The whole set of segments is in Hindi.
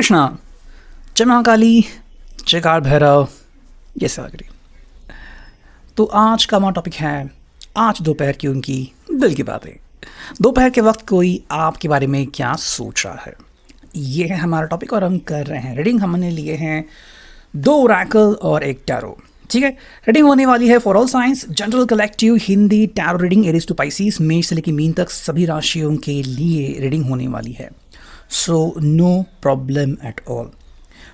कृष्णा, जय महाकाली, जय काल भैरव, ये सागरी। तो आज का हमारा टॉपिक है आज दोपहर की उनकी दिल की बातें। दोपहर के वक्त कोई आपके बारे में क्या सोच रहा है, ये है हमारा टॉपिक। और हम कर रहे हैं रीडिंग। हमने लिए हैं 2 ओरेकल और 1 टैरो। ठीक है, रीडिंग होने वाली है for all signs, general, collective, Hindi, tarot reading, Aries to Pisces, मेष से लेकर मीन तक सभी राशियों के लिए रीडिंग होने वाली है। So no problem at all.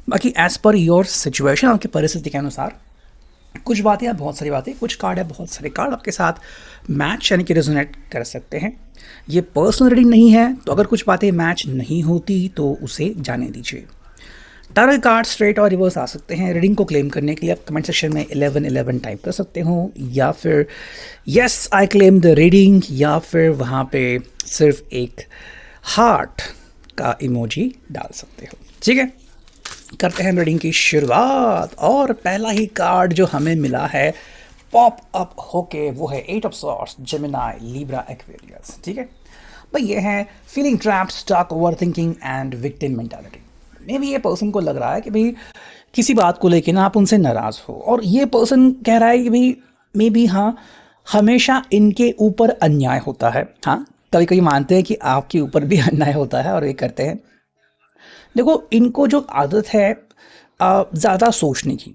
बाकी एज पर योर सिचुएशन, आपकी परिस्थिति के अनुसार कुछ बातें या बहुत सारी बातें, कुछ कार्ड या बहुत सारे कार्ड आपके साथ मैच यानी कि रेजोनेट कर सकते हैं। ये पर्सनल रीडिंग नहीं है, तो अगर कुछ बातें मैच नहीं होती तो उसे जाने दीजिए। टैरो कार्ड स्ट्रेट और रिवर्स आ सकते हैं। रीडिंग को क्लेम करने के लिए आप कमेंट सेक्शन में 1111 टाइप कर सकते हो, या फिर yes I claim the reading, या फिर वहाँ पे सिर्फ एक हार्ट का इमोजी डाल सकते हो। ठीक है, करते हैं रीडिंग की शुरुआत। और पहला ही कार्ड जो हमें मिला है पॉप अप होके वो है 8 of swords, Gemini, Libra, Aquarius. ठीक है भाई, ये है feeling trapped, stuck, overthinking and victim mentality. मे भी ये पर्सन को लग रहा है कि भाई किसी बात को लेकर ना आप उनसे नाराज़ हो, और ये पर्सन कह रहा है कि भाई मे बी हाँ हमेशा इनके ऊपर अन्याय होता है। हाँ, कभी कभी मानते हैं कि आपके ऊपर भी अन्याय होता है और ये करते हैं। देखो, इनको जो आदत है ज़्यादा सोचने की,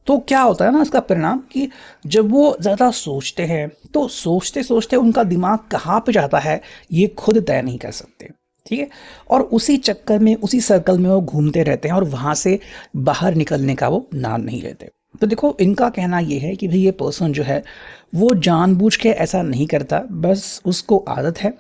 तो क्या होता है ना इसका परिणाम कि जब वो ज़्यादा सोचते हैं तो सोचते सोचते उनका दिमाग कहाँ पे जाता है ये खुद तय नहीं कर सकते। ठीक है, और उसी चक्कर में, उसी सर्कल में वो घूमते रहते हैं और वहाँ से बाहर निकलने का वो नाम नहीं लेते। तो देखो, इनका कहना ये है कि भाई ये पर्सन जो है वो जानबूझ के ऐसा नहीं करता, बस उसको आदत है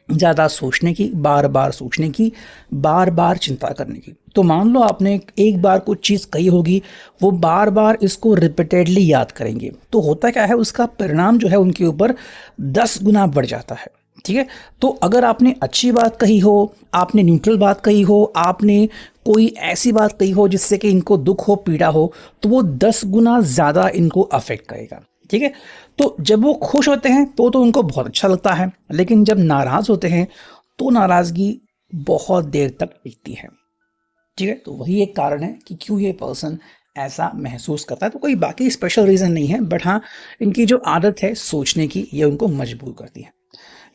ज़्यादा सोचने की, बार बार सोचने की, बार बार चिंता करने की। तो मान लो आपने एक बार कुछ चीज़ कही होगी, वो बार बार इसको रिपीटेडली याद करेंगे, तो होता क्या है उसका परिणाम जो है उनके ऊपर 10 गुना बढ़ जाता है। ठीक है, तो अगर आपने अच्छी बात कही हो, आपने न्यूट्रल बात कही हो, आपने कोई ऐसी बात कही हो जिससे कि इनको दुख हो, पीड़ा हो, तो वो 10 गुना ज़्यादा इनको अफेक्ट करेगा। ठीक है, तो जब वो खुश होते हैं तो उनको बहुत अच्छा लगता है, लेकिन जब नाराज़ होते हैं तो नाराज़गी बहुत देर तक टिकती है। ठीक है, तो वही एक कारण है कि क्यों ये पर्सन ऐसा महसूस करता है। तो कोई बाकी स्पेशल रीज़न नहीं है, बट हाँ इनकी जो आदत है सोचने की, ये उनको मजबूर करती है।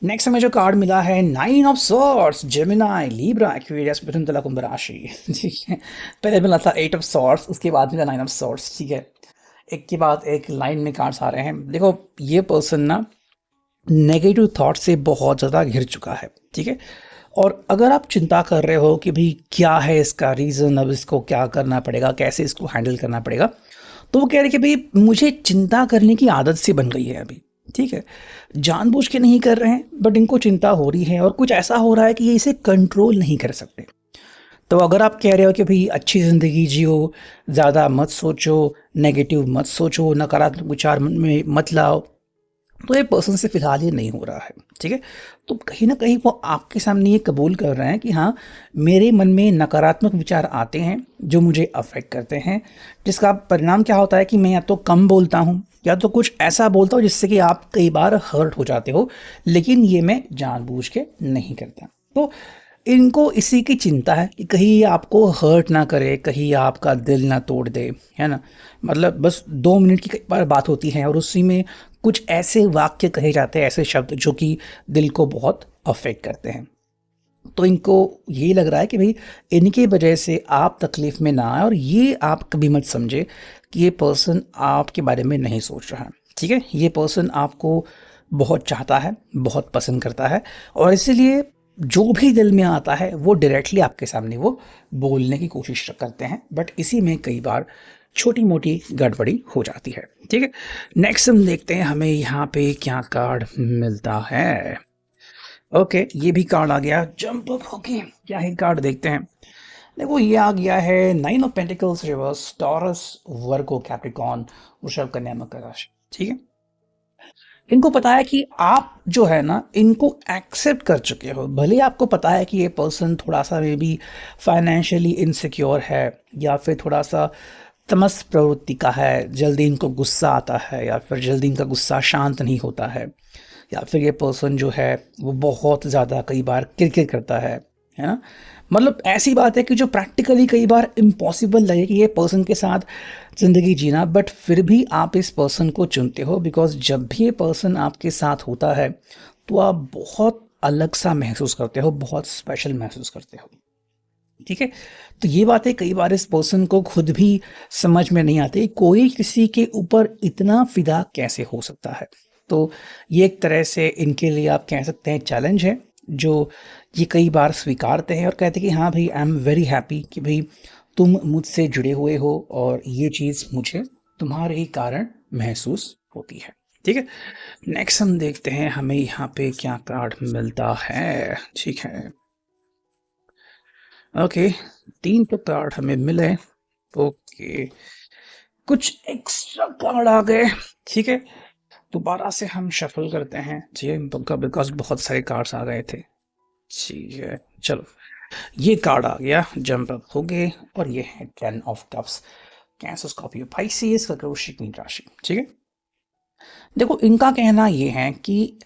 नेक्स्ट हमें जो कार्ड मिला है 9 of swords, Gemini, Libra, Aquarius, मिथुन, तुला, कुंभ राशि। ठीक है, पहले मिला था 8 ऑफ सॉर्ड्स, उसके बाद मिला 9 ऑफ सॉर्ड्स। ठीक है, एक के बाद एक लाइन में कार्ड्स आ रहे हैं। देखो, ये पर्सन ना नेगेटिव थॉट से बहुत ज़्यादा घिर चुका है। ठीक है, और अगर आप चिंता कर रहे हो कि भाई क्या है इसका रीज़न, अब इसको क्या करना पड़ेगा, कैसे इसको हैंडल करना पड़ेगा, तो वो कह रहे कि भाई मुझे चिंता करने की आदत सी बन गई है अभी। ठीक है, जानबूझ के नहीं कर रहे हैं, बट इनको चिंता हो रही है और कुछ ऐसा हो रहा है कि ये इसे कंट्रोल नहीं कर सकते। तो अगर आप कह रहे हो कि भाई अच्छी ज़िंदगी जियो, ज़्यादा मत सोचो, नेगेटिव मत सोचो, नकारात्मक विचार मन में मत लाओ, तो ये पर्सन से फिलहाल ये नहीं हो रहा है। ठीक है, तो कहीं ना कहीं वो आपके सामने ये कबूल कर रहे हैं कि हाँ मेरे मन में नकारात्मक विचार आते हैं जो मुझे अफेक्ट करते हैं, जिसका परिणाम क्या होता है कि मैं या तो कम बोलता हूँ या तो कुछ ऐसा बोलता हूँ जिससे कि आप कई बार हर्ट हो जाते हो, लेकिन ये मैं जानबूझ के नहीं करता। तो इनको इसी की चिंता है कि कहीं ये आपको हर्ट ना करे, कहीं आपका दिल ना तोड़ दे, है ना। मतलब बस 2 मिनट की कई बार बात होती है और उसी में कुछ ऐसे वाक्य कहे जाते हैं, ऐसे शब्द जो कि दिल को बहुत अफेक्ट करते हैं। तो इनको ये लग रहा है कि भाई इनकी वजह से आप तकलीफ़ में ना आए, और ये आप कभी मत समझे कि ये पर्सन आपके बारे में नहीं सोच रहा है। ठीक है, ये पर्सन आपको बहुत चाहता है, बहुत पसंद करता है, और इसीलिए जो भी दिल में आता है वो डायरेक्टली आपके सामने वो बोलने की कोशिश करते हैं, बट इसी में कई बार छोटी मोटी गड़बड़ी हो जाती है। ठीक है, नेक्स्ट हम देखते हैं हमें यहाँ पे क्या कार्ड मिलता है। ओके, ये भी कार्ड आ गया जंप अप होके, क्या है कार्ड देखते हैं। देखो, ये आ गया है 9 of pentacles reverse, taurus, Virgo, Capricorn, वृषभ, कन्या, मकर राशि। ठीक है, इनको पता है कि आप जो है ना इनको एक्सेप्ट कर चुके हो। भले आपको पता है कि ये पर्सन थोड़ा सा मे बी फाइनेंशियली इनसिक्योर है, या फिर थोड़ा सा तमस प्रवृत्ति का है, जल्दी इनको गुस्सा आता है, या फिर जल्दी इनका गुस्सा शांत नहीं होता है, या फिर ये पर्सन जो है वो बहुत ज़्यादा कई बार किरकिर करता है, है ना। मतलब ऐसी बात है कि जो प्रैक्टिकली कई बार इम्पॉसिबल लगे कि ये पर्सन के साथ ज़िंदगी जीना, बट फिर भी आप इस पर्सन को चुनते हो, बिकॉज जब भी ये पर्सन आपके साथ होता है तो आप बहुत अलग सा महसूस करते हो, बहुत स्पेशल महसूस करते हो। ठीक है। तो ये बातें कई बार इस पर्सन को खुद भी समझ में नहीं आती, कोई किसी के ऊपर इतना फिदा कैसे हो सकता है। तो ये एक तरह से इनके लिए आप कह सकते हैं चैलेंज है, जो ये कई बार स्वीकारते हैं और कहते हैं कि हाँ भाई, आई एम वेरी हैप्पी कि भाई तुम मुझसे जुड़े हुए हो और ये चीज़ मुझे तुम्हारे ही कारण महसूस होती है। ठीक है। नेक्स्ट हम देखते हैं हमें यहाँ पे क्या कार्ड मिलता है। ठीक है। ओके, 3 तो कार्ड हमें मिले। ओके, कुछ एक्स्ट्रा कार्ड आ गए। ठीक है, दोबारा से हम शफल करते हैं। ठीक है, बिकॉज बहुत सारे कार्ड्स आ गए थे। ठीक है, चलो ये कार्ड आ गया, जंप अप हो गए, और ये है 10 of cups, Cancer, Scorpio, Pisces, कर्कवृश्चिक, मीन राशि। ठीक है, देखो इनका कहना ये है कि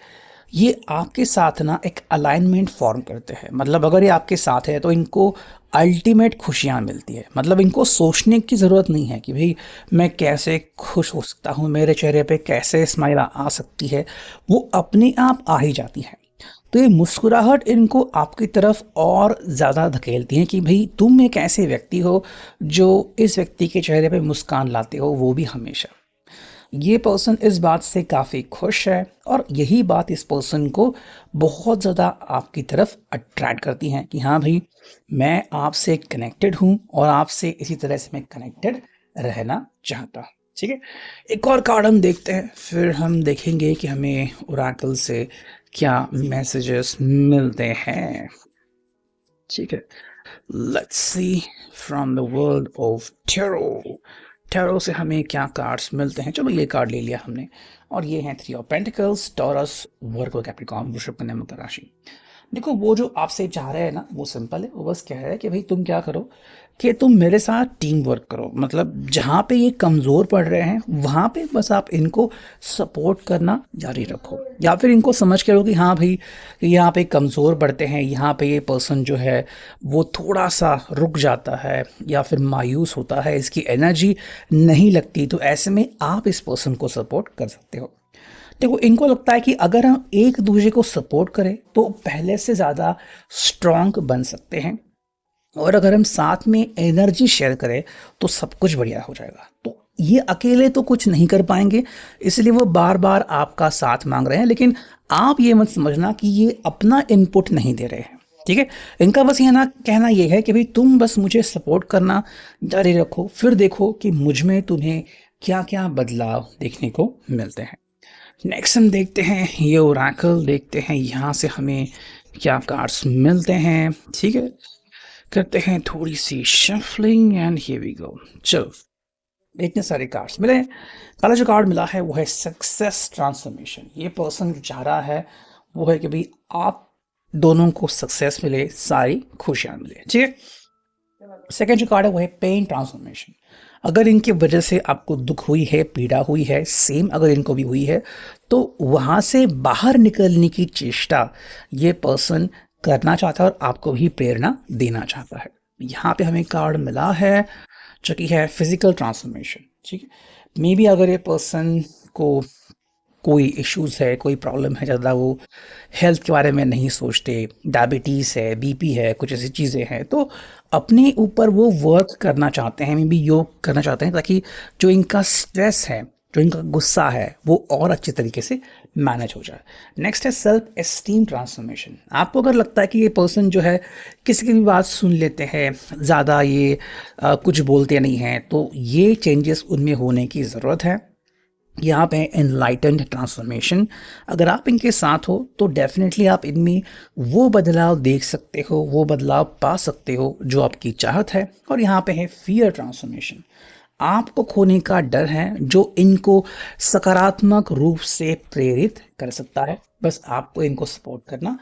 ये आपके साथ ना एक अलाइनमेंट फॉर्म करते हैं। मतलब अगर ये आपके साथ है तो इनको अल्टीमेट खुशियाँ मिलती है। मतलब इनको सोचने की ज़रूरत नहीं है कि भाई मैं कैसे खुश हो सकता हूँ, मेरे चेहरे पे कैसे स्माइल आ सकती है, वो अपने आप आ ही जाती है। तो ये मुस्कुराहट इनको आपकी तरफ और ज़्यादा धकेलती है कि भाई तुम एक ऐसे व्यक्ति हो जो इस व्यक्ति के चेहरे पे मुस्कान लाते हो, वो भी हमेशा। ये पर्सन इस बात से काफ़ी खुश है और यही बात इस पर्सन को बहुत ज़्यादा आपकी तरफ अट्रैक्ट करती है कि हाँ भाई, मैं आपसे कनेक्टेड हूँ और आपसे इसी तरह से मैं कनेक्टेड रहना चाहता हूँ। ठीक है, एक और कार्ड हम देखते हैं, फिर हम देखेंगे कि हमें ओरेकल से क्या मैसेजेस मिलते हैं। ठीक है, let's see from the world of tarot. Tarot से हमें क्या कार्ड्स मिलते हैं। चलो ये कार्ड ले लिया हमने, और ये हैं 3 of pentacles, taurus, Virgo, Capricorn, वृषभ, कन्या, मकर राशि। देखो वो जो आपसे चाह रहे हैं ना, वो सिंपल है। वो बस कह रहा है कि भाई तुम क्या करो कि तुम मेरे साथ टीम वर्क करो। मतलब जहाँ पे ये कमज़ोर पड़ रहे हैं वहाँ पे बस आप इनको सपोर्ट करना जारी रखो, या फिर इनको समझ के लो कि हाँ भाई यहाँ पे कमज़ोर पड़ते हैं, यहाँ पे ये पर्सन जो है वो थोड़ा सा रुक जाता है या फिर मायूस होता है, इसकी एनर्जी नहीं लगती, तो ऐसे में आप इस पर्सन को सपोर्ट कर सकते हो। देखो इनको लगता है कि अगर हम एक दूसरे को सपोर्ट करें तो पहले से ज़्यादा स्ट्रांग बन सकते हैं, और अगर हम साथ में एनर्जी शेयर करें तो सब कुछ बढ़िया हो जाएगा। तो ये अकेले तो कुछ नहीं कर पाएंगे, इसलिए वो बार बार आपका साथ मांग रहे हैं, लेकिन आप ये मत समझना कि ये अपना इनपुट नहीं दे रहे हैं। ठीक है, इनका बस ये ना कहना ये है कि भाई तुम बस मुझे सपोर्ट करना जारी रखो, फिर देखो कि मुझ में तुम्हें क्या क्या बदलाव देखने को मिलते हैं। नेक्स्ट हम देखते हैं ये ओरेकल, देखते हैं यहाँ से हमें क्या कार्ड्स मिलते हैं। ठीक है, करते हैं थोड़ी सी shuffling and here we go. चलो इतने सारे कार्ड्स मिले। पहला जो कार्ड मिला है वो है सक्सेस ट्रांसफॉर्मेशन। ये पर्सन जो चाह रहा है वो है कि भाई आप दोनों को सक्सेस मिले, सारी खुशियाँ मिले। ठीक है, सेकेंड जो कार्ड है वो है पेन ट्रांसफॉर्मेशन। अगर इनकी वजह से आपको दुख हुई है, पीड़ा हुई है, सेम अगर इनको भी हुई है, तो वहाँ से बाहर निकलने की चेष्टा ये पर्सन करना चाहता है और आपको भी प्रेरणा देना चाहता है। यहाँ पे हमें कार्ड मिला है जो कि है फिजिकल ट्रांसफॉर्मेशन। ठीक है, मे बी अगर ये पर्सन को कोई इश्यूज़ है, कोई प्रॉब्लम है, ज़्यादा वो हेल्थ के बारे में नहीं सोचते, डायबिटीज़ है, बीपी है, कुछ ऐसी चीज़ें हैं, तो अपने ऊपर वो वर्क करना चाहते हैं, मे बी योग करना चाहते हैं, ताकि जो इनका स्ट्रेस है, जो इनका गुस्सा है, वो और अच्छे तरीके से मैनेज हो जाए। नेक्स्ट है सेल्फ एस्टीम ट्रांसफॉर्मेशन। आपको अगर लगता है कि ये पर्सन जो है किसी की भी बात सुन लेते हैं, ज़्यादा ये कुछ बोलते नहीं हैं, तो ये चेंजेस उनमें होने की ज़रूरत है। यहाँ पे एनलाइटेंड ट्रांसफॉर्मेशन, अगर आप इनके साथ हो तो डेफिनेटली आप इनमें वो बदलाव देख सकते हो, वो बदलाव पा सकते हो जो आपकी चाहत है। और यहाँ पे है फियर ट्रांसफॉर्मेशन, आपको खोने का डर है जो इनको सकारात्मक रूप से प्रेरित कर सकता है। बस आपको इनको सपोर्ट करना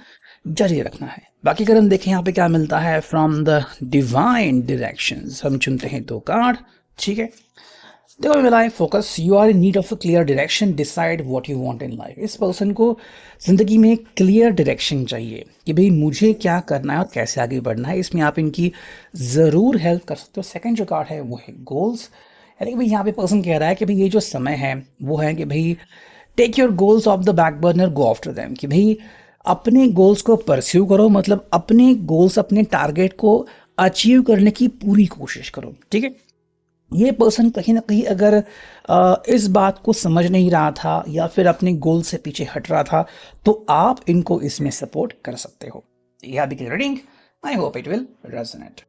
जारी रखना है। बाकी अगर हम देखें यहाँ पे क्या मिलता है फ्रॉम द डिवाइन डायरेक्शंस, हम चुनते हैं 2 कार्ड। ठीक है, देखो मिला है focus, you are in need of a clear direction, decide what you want in life. इस पर्सन को ज़िंदगी में क्लियर डायरेक्शन चाहिए कि भाई मुझे क्या करना है और कैसे आगे बढ़ना है। इसमें आप इनकी ज़रूर हेल्प कर सकते हो। सेकंड जो कार्ड है वो है गोल्स, यानी कि भाई यहाँ पे पर्सन कह रहा है कि भाई ये जो समय है वो है कि भाई take your goals off the back burner, go after them, कि भाई अपने गोल्स को परस्यू करो, मतलब अपने गोल्स अपने टारगेट को अचीव करने की पूरी कोशिश करो, ठीक है। ये पर्सन कहीं ना कहीं अगर इस बात को समझ नहीं रहा था या फिर अपने गोल से पीछे हट रहा था, तो आप इनको इसमें सपोर्ट कर सकते हो। यह भी reading, I hope it will resonate.